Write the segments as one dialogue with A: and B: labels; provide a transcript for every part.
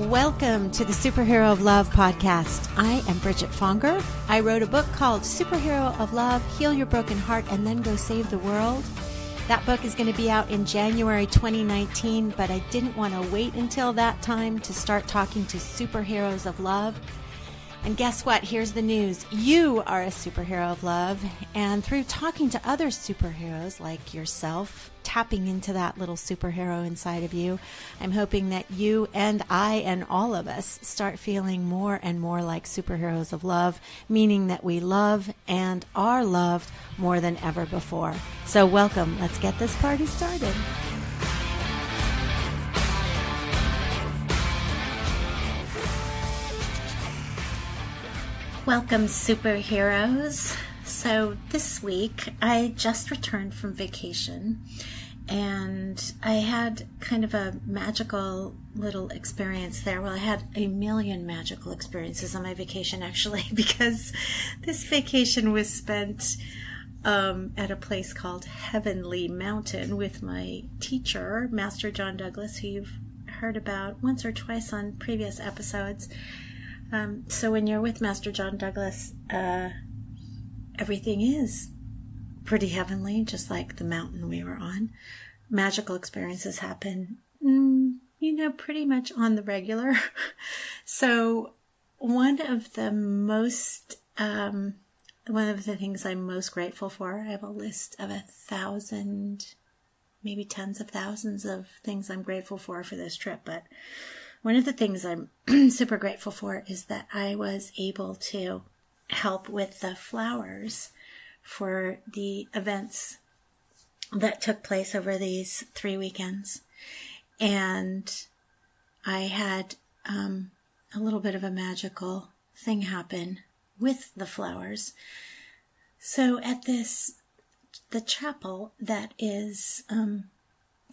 A: Welcome to the Superhero of Love podcast. I am Bridget Fonger. I wrote a book called Superhero of Love, Heal Your Broken Heart, and Then Go Save the World. That book is going to be out in January 2019, but I didn't want to wait until that time to start talking to superheroes of love. And guess what? Here's the news. You are a superhero of love. And through talking to other superheroes like yourself, tapping into that little superhero inside of you, I'm hoping that you and I and all of us start feeling more and more like superheroes of love, meaning that we love and are loved more than ever before. So welcome. Let's get this party started. Welcome, superheroes. So this week I just returned from vacation and I had kind of a magical little experience there. Well, I had a million magical experiences on my vacation actually, because this vacation was spent at a place called Heavenly Mountain with my teacher, Master John Douglas, who you've heard about once or twice on previous episodes. So when you're with Master John Douglas, everything is pretty heavenly, just like the mountain we were on. Magical experiences happen, pretty much on the regular. So one of the things I'm most grateful for, I have a list of 1,000, maybe tens of thousands of things I'm grateful for this trip, but one of the things I'm super grateful for is that I was able to help with the flowers for the events that took place over these 3 weekends. And I had a little bit of a magical thing happen with the flowers. So at the chapel that is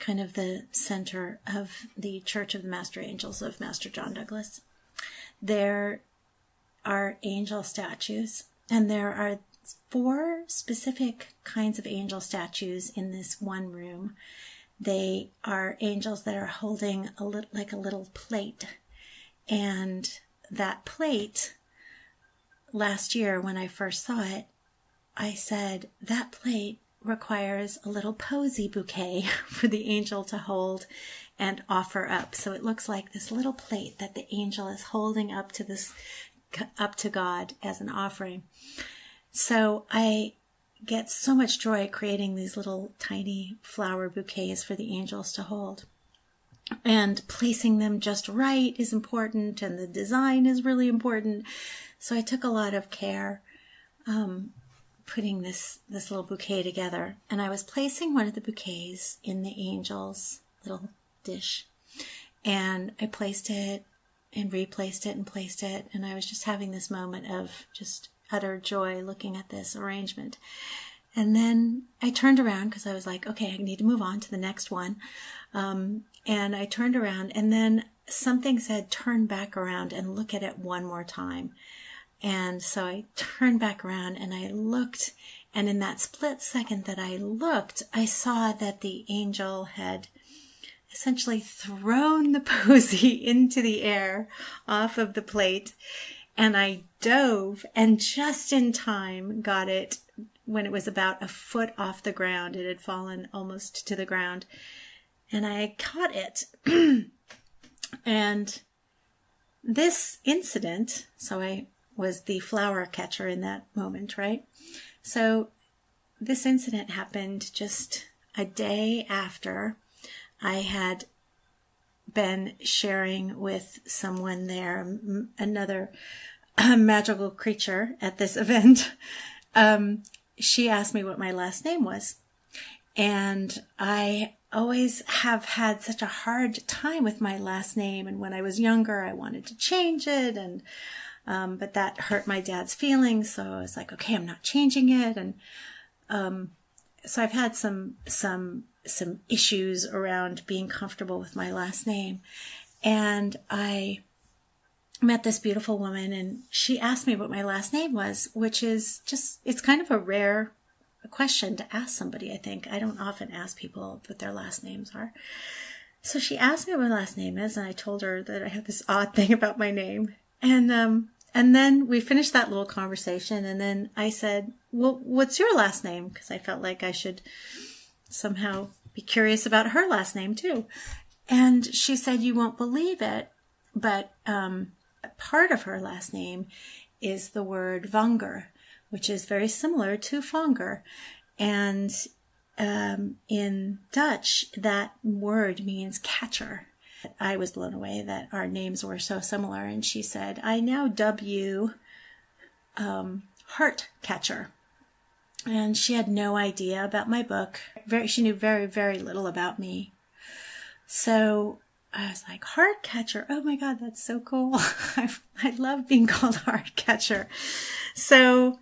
A: kind of the center of the Church of the Master Angels of Master John Douglas, there are angel statues, and there are 4 specific kinds of angel statues in this one room. They are angels that are holding a little plate, and that plate, last year when I first saw it, I said, that plate requires a little posy bouquet for the angel to hold and offer up. So it looks like this little plate that the angel is holding up to God as an offering. So I get so much joy creating these little tiny flower bouquets for the angels to hold. And placing them just right is important, and the design is really important. So I took a lot of care putting this little bouquet together, and I was placing one of the bouquets in the angel's little dish, and I placed it and replaced it and placed it, and I was just having this moment of just utter joy looking at this arrangement. And then I turned around because I was like, okay, I need to move on to the next one, and I turned around, and then something said turn back around and look at it one more time. And so I turned back around and I looked, and in that split second that I looked, I saw that the angel had essentially thrown the posy into the air off of the plate, and I dove and just in time got it when it was about a foot off the ground. It had fallen almost to the ground, and I caught it. And this incident, so I was the flower catcher in that moment, right? So this incident happened just a day after I had been sharing with someone there, another magical creature at this event. She asked me what my last name was. And I always have had such a hard time with my last name. And when I was younger, I wanted to change it, and but that hurt my dad's feelings, so I was like, okay, I'm not changing it. And so I've had some issues around being comfortable with my last name. And I met this beautiful woman, and she asked me what my last name was, which is just, it's kind of a rare question to ask somebody, I think. I don't often ask people what their last names are. So she asked me what my last name is, and I told her that I have this odd thing about my name. And then we finished that little conversation, and then I said, well, what's your last name? Because I felt like I should somehow be curious about her last name too. And she said, you won't believe it, but part of her last name is the word vanger, which is very similar to vanger. And in Dutch, that word means catcher. I was blown away that our names were so similar. And she said, I now dub you Heart Catcher. And she had no idea about my book. She knew very, very little about me. So I was like, Heart Catcher. Oh my God, that's so cool. I love being called Heart Catcher. So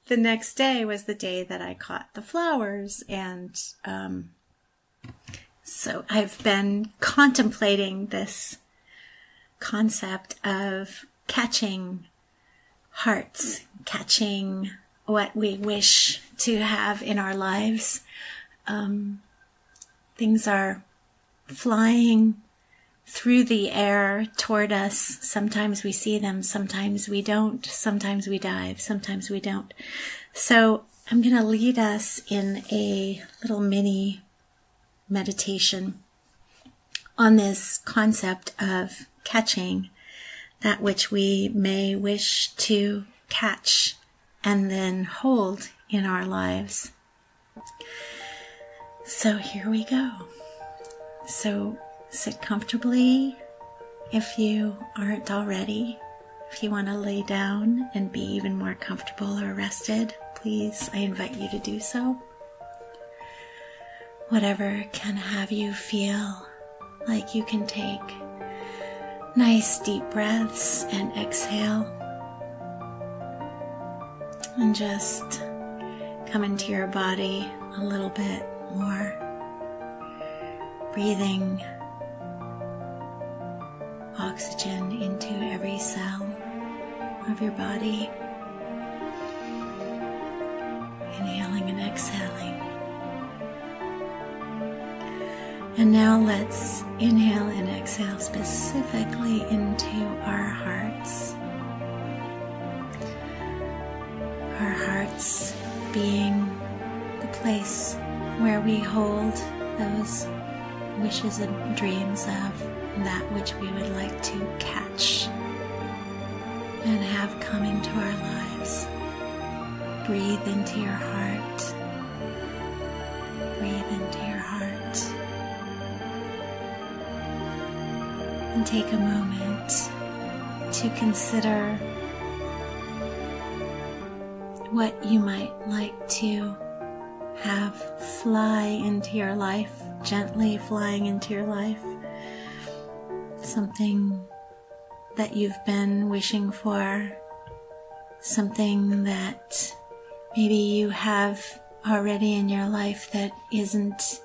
A: the next day was the day that I caught the flowers. And so I've been contemplating this concept of catching hearts, catching what we wish to have in our lives. Things are flying through the air toward us. Sometimes we see them, sometimes we don't. Sometimes we dive, sometimes we don't. So I'm going to lead us in a little mini meditation on this concept of catching that which we may wish to catch and then hold in our lives. So here we go. So sit comfortably if you aren't already. If you want to lay down and be even more comfortable or rested, please, I invite you to do so. Whatever can have you feel like you can take nice deep breaths and exhale. And just come into your body a little bit more. Breathing oxygen into every cell of your body. Inhaling and exhaling. And now let's inhale and exhale specifically into our hearts. Our hearts being the place where we hold those wishes and dreams of that which we would like to catch and have come into our lives. Breathe into your heart. Breathe into your heart. And take a moment to consider what you might like to have fly into your life, gently flying into your life. Something that you've been wishing for, something that maybe you have already in your life that isn't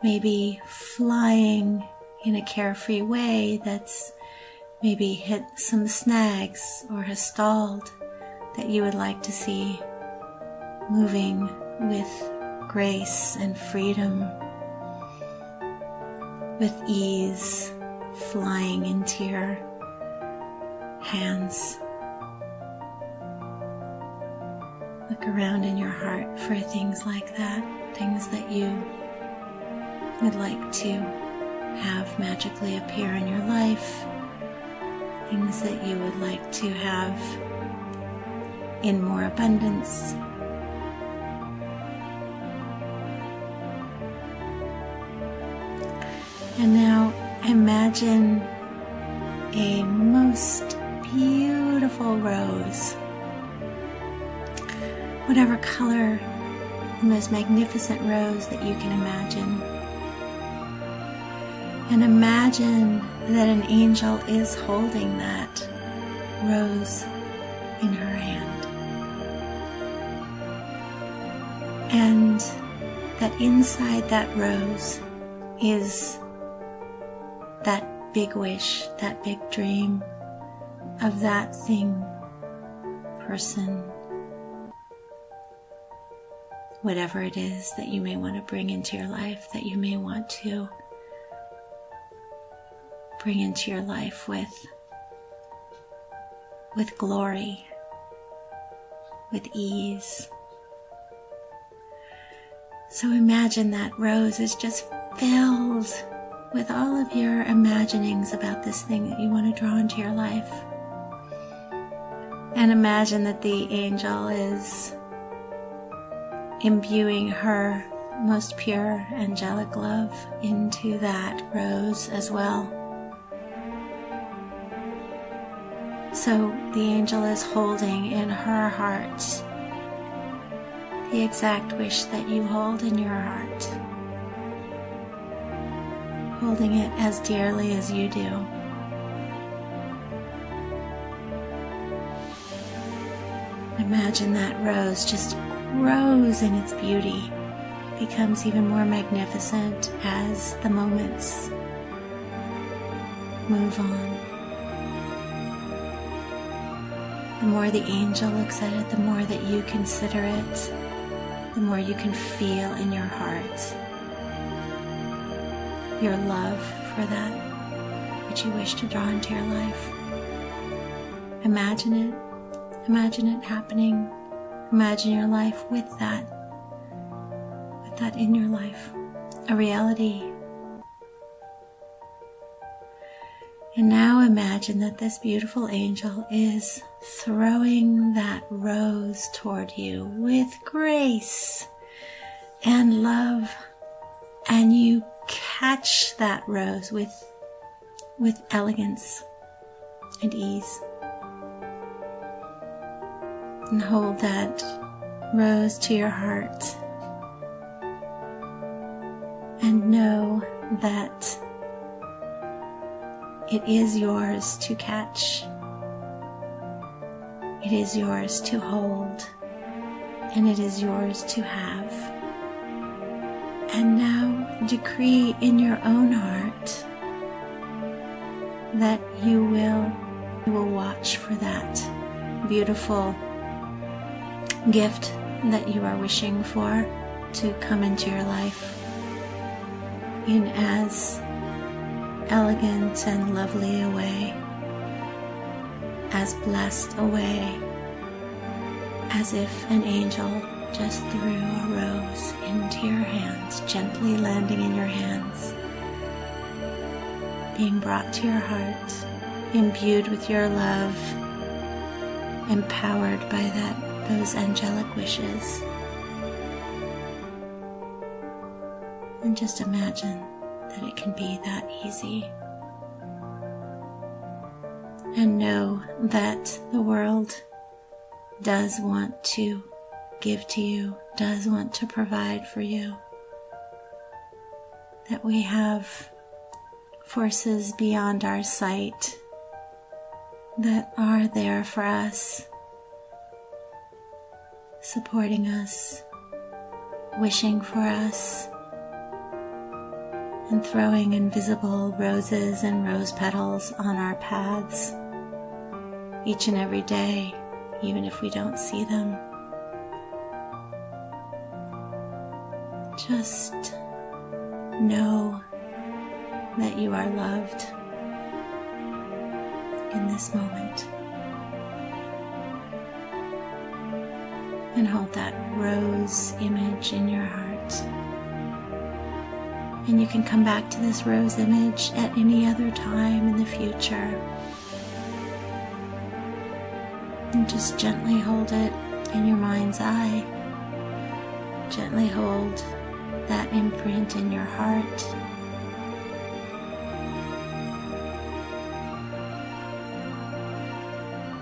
A: maybe flying in a carefree way, that's maybe hit some snags or has stalled, that you would like to see moving with grace and freedom, with ease, flying into your hands. Look around in your heart for things like that, things that you would like to have magically appear in your life, things that you would like to have in more abundance. And now imagine a most beautiful rose, whatever color, the most magnificent rose that you can imagine. And imagine that an angel is holding that rose in her hand. And that inside that rose is that big wish, that big dream of that thing, person, whatever it is that you may want to bring into your life, that you may want to bring into your life with glory, with ease. So imagine that rose is just filled with all of your imaginings about this thing that you want to draw into your life. And imagine that the angel is imbuing her most pure angelic love into that rose as well. So the angel is holding in her heart the exact wish that you hold in your heart, holding it as dearly as you do. Imagine that rose just grows in its beauty, becomes even more magnificent as the moments move on. The more the angel looks at it, the more that you consider it, the more you can feel in your heart your love for that which you wish to draw into your life. Imagine it. Imagine it happening. Imagine your life with that in your life, a reality. And now imagine that this beautiful angel is throwing that rose toward you with grace and love, and you catch that rose with elegance and ease. And hold that rose to your heart and know that it is yours to catch, it is yours to hold, and it is yours to have. And now decree in your own heart that you will watch for that beautiful gift that you are wishing for to come into your life in as elegant and lovely a way, as blessed a way, as if an angel just threw a rose into your hands, gently landing in your hands, being brought to your heart, imbued with your love, empowered by those angelic wishes. And just imagine that it can be that easy. And know that the world does want to give to you, does want to provide for you. That we have forces beyond our sight that are there for us, supporting us, wishing for us, and throwing invisible roses and rose petals on our paths each and every day, even if we don't see them. Just know that you are loved in this moment. And hold that rose image in your heart. And you can come back to this rose image at any other time in the future. And just gently hold it in your mind's eye. Gently hold that imprint in your heart.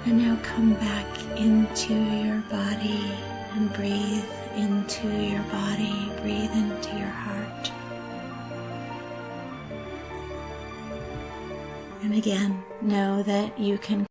A: And now come back into your body and breathe into your body, breathe into your heart. And again, know that you can